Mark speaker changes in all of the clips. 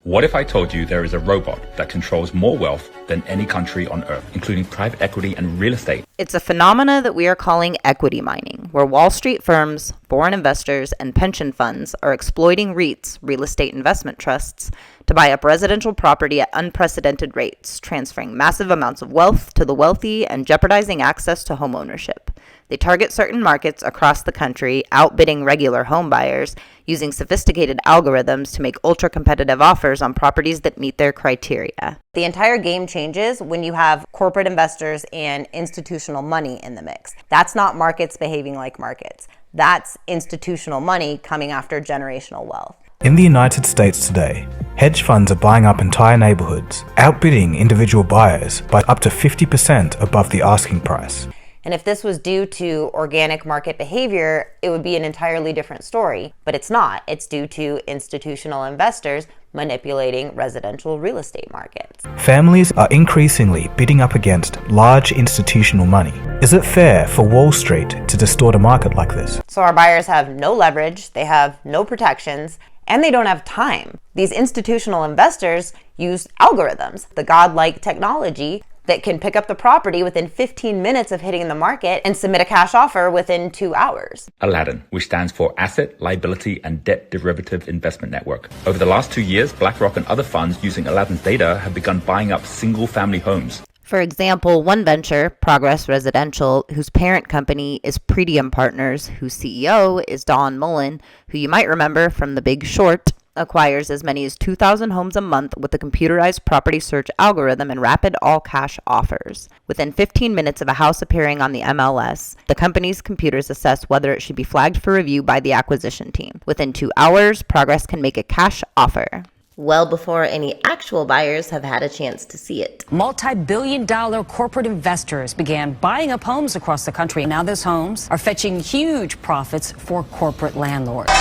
Speaker 1: What if I told you there is a robot that controls more wealth than any country on earth, including private equity and real estate?
Speaker 2: It's a phenomena that we are calling equity mining, where Wall Street firms, foreign investors, and pension funds are exploiting REITs, real estate investment trusts, to buy up residential property at unprecedented rates, transferring massive amounts of wealth to the wealthy and jeopardizing access to homeownership. They target certain markets across the country, outbidding regular home buyers, using sophisticated algorithms to make ultra-competitive offers on properties that meet their criteria. The entire game changes when you have corporate investors and institutional money in the mix. That's not markets behaving like markets. That's institutional money coming after generational wealth.
Speaker 3: In the United States today, hedge funds are buying up entire neighborhoods, outbidding individual buyers by up to 50% above the asking price.
Speaker 2: And if this was due to organic market behavior, it would be an entirely different story. But it's not. It's due to institutional investors manipulating residential real estate markets.
Speaker 3: Families are increasingly bidding up against large institutional money. Is it fair for Wall Street to distort a market like this?
Speaker 2: So our buyers have no leverage, they have no protections, and they don't have time. These institutional investors use algorithms, the godlike technology that can pick up the property within 15 minutes of hitting the market and submit a cash offer within 2 hours.
Speaker 1: Aladdin, which stands for Asset, Liability, and Debt Derivative Investment Network. Over the last 2 years, BlackRock and other funds using Aladdin's data have begun buying up single-family homes.
Speaker 2: For example, one venture, Progress Residential, whose parent company is Pretium Partners, whose CEO is Don Mullen, who you might remember from The Big Short, acquires as many as 2,000 homes a month with a computerized property search algorithm and rapid all-cash offers. Within 15 minutes of a house appearing on the MLS, the company's computers assess whether it should be flagged for review by the acquisition team. Within 2 hours, Progress can make a cash offer, well before any actual buyers have had a chance to see it.
Speaker 4: Multi-billion-dollar corporate investors began buying up homes across the country. Now those homes are fetching huge profits for corporate landlords.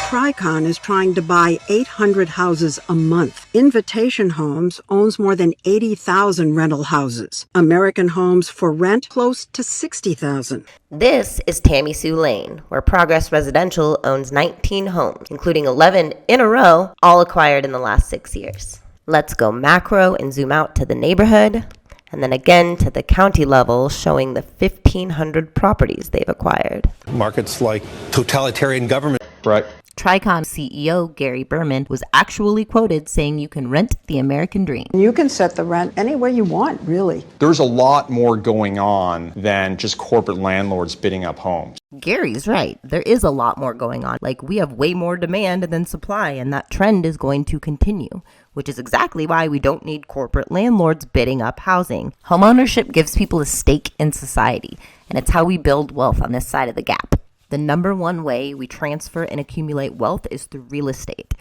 Speaker 5: Tricon is trying to buy 800 houses a month. Invitation Homes owns more than 80,000 rental houses. American Homes for Rent close to 60,000.
Speaker 2: This is Tammy Sue Lane, where Progress Residential owns 19 homes, including 11 in a row, all acquired in the last 6 years. Let's go macro and zoom out to the neighborhood, and then again to the county level, showing the 1,500 properties they've acquired.
Speaker 6: Markets like totalitarian government. Right.
Speaker 2: Tricon CEO Gary Berman was actually quoted saying you can rent the American dream.
Speaker 5: You can set the rent any way you want, really.
Speaker 7: There's a lot more going on than just corporate landlords bidding up homes.
Speaker 2: Gary's right. There is a lot more going on. Like, we have way more demand than supply, and that trend is going to continue, which is exactly why we don't need corporate landlords bidding up housing. Homeownership gives people a stake in society, and it's how we build wealth on this side of the gap. The number one way we transfer and accumulate wealth is through real estate.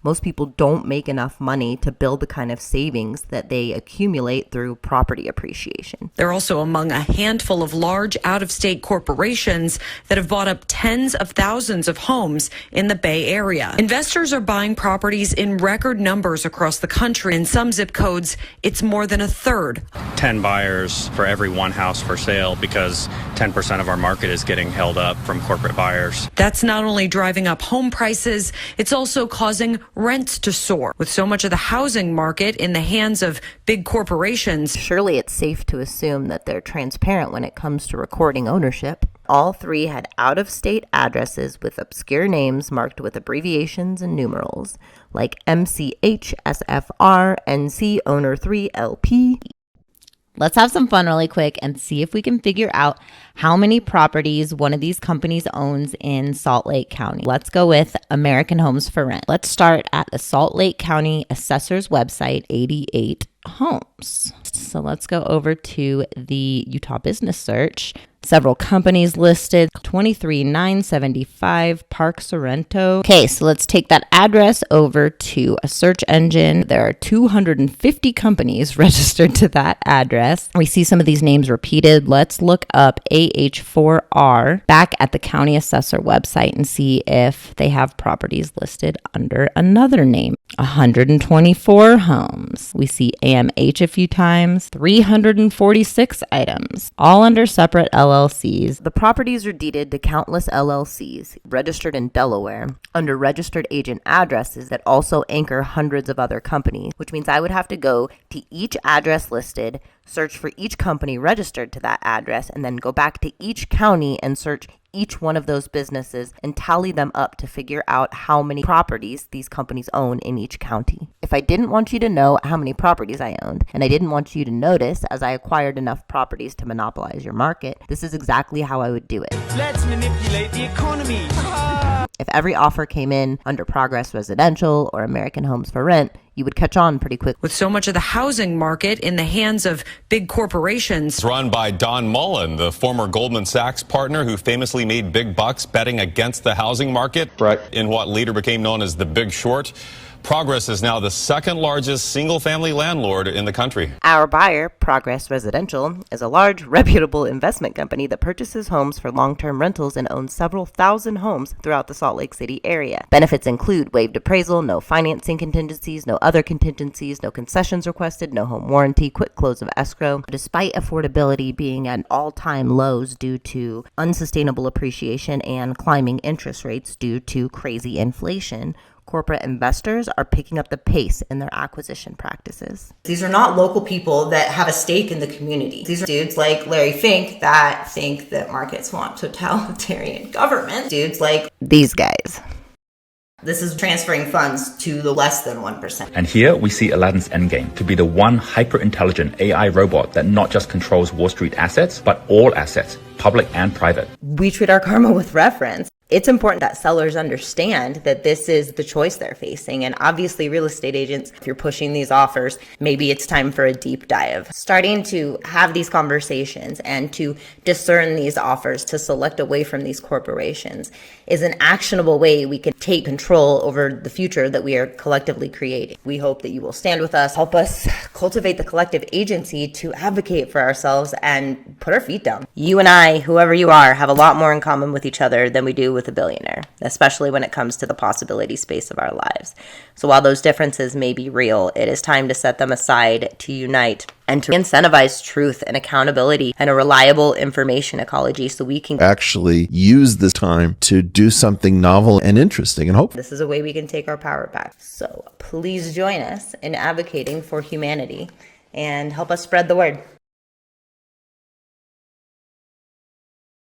Speaker 2: Most people don't make enough money to build the kind of savings that they accumulate through property appreciation.
Speaker 8: They're also among a handful of large out-of-state corporations that have bought up tens of thousands of homes in the Bay Area. Investors are buying properties in record numbers across the country. In some zip codes, it's more than a third.
Speaker 9: 10 buyers for every one house for sale because 10% of our market is getting held up from corporate buyers.
Speaker 8: That's not only driving up home prices, it's also causing rents to soar. With so much of the housing market in the hands of big corporations,
Speaker 2: surely it's safe to assume that they're transparent when it comes to recording ownership. All three had out-of-state addresses with obscure names marked with abbreviations and numerals, like MCH, SFR, NC, Owner 3, LP. Let's have some fun really quick and see if we can figure out how many properties one of these companies owns in Salt Lake County. Let's go with American Homes for Rent. Let's start at the Salt Lake County Assessor's website, 88 homes. So let's go over to the Utah Business Search. Several companies listed, 23,975 Park Sorrento. Okay, so let's take that address over to a search engine. There are 250 companies registered to that address. We see some of these names repeated. Let's look up AH4R back at the county assessor website and see if they have properties listed under another name. 124 homes. We see AMH a few times, 346 items, all under separate LLCs. LLCs. The properties are deeded to countless LLCs registered in Delaware under registered agent addresses that also anchor hundreds of other companies, which means I would have to go to each address listed, search for each company registered to that address, and then go back to each county and search each one of those businesses and tally them up to figure out how many properties these companies own in each county. If I didn't want you to know how many properties I owned, and I didn't want you to notice as I acquired enough properties to monopolize your market, this is exactly how I would do it.
Speaker 10: Let's manipulate the economy.
Speaker 2: If every offer came in under Progress Residential or American Homes for Rent, you would catch on pretty quick.
Speaker 8: With so much of the housing market in the hands of big corporations.
Speaker 11: It's run by Don Mullen, the former Goldman Sachs partner who famously made big bucks betting against the housing market in what later became known as the Big Short. Progress is now the second largest single-family landlord in the country.
Speaker 2: Our buyer, Progress Residential, is a large, reputable investment company that purchases homes for long-term rentals and owns several thousand homes throughout the Salt Lake City area. Benefits include waived appraisal, no financing contingencies, no other contingencies, no concessions requested, no home warranty, quick close of escrow. Despite affordability being at all-time lows due to unsustainable appreciation and climbing interest rates due to crazy inflation, corporate investors are picking up the pace in their acquisition practices. These are not local people that have a stake in the community. These are dudes like Larry Fink that think that markets want totalitarian government. Dudes like these guys. This is transferring funds to the less than 1%.
Speaker 1: And here we see Aladdin's endgame to be the one hyper-intelligent AI robot that not just controls Wall Street assets, but all assets, public and private.
Speaker 2: We treat our karma with reference. It's important that sellers understand that this is the choice they're facing. And obviously, real estate agents, if you're pushing these offers, maybe it's time for a deep dive. Starting to have these conversations and to discern these offers to select away from these corporations is an actionable way we can take control over the future that we are collectively creating. We hope that you will stand with us, help us cultivate the collective agency to advocate for ourselves and put our feet down. You and I, whoever you are, have a lot more in common with each other than we do with a billionaire, especially when it comes to the possibility space of our lives. So while those differences may be real, it is time to set them aside, to unite, and to incentivize truth and accountability and a reliable information ecology so we can
Speaker 12: actually use this time to do something novel and interesting and hope.
Speaker 2: This is a way we can take our power back. So please join us in advocating for humanity and help us spread the word.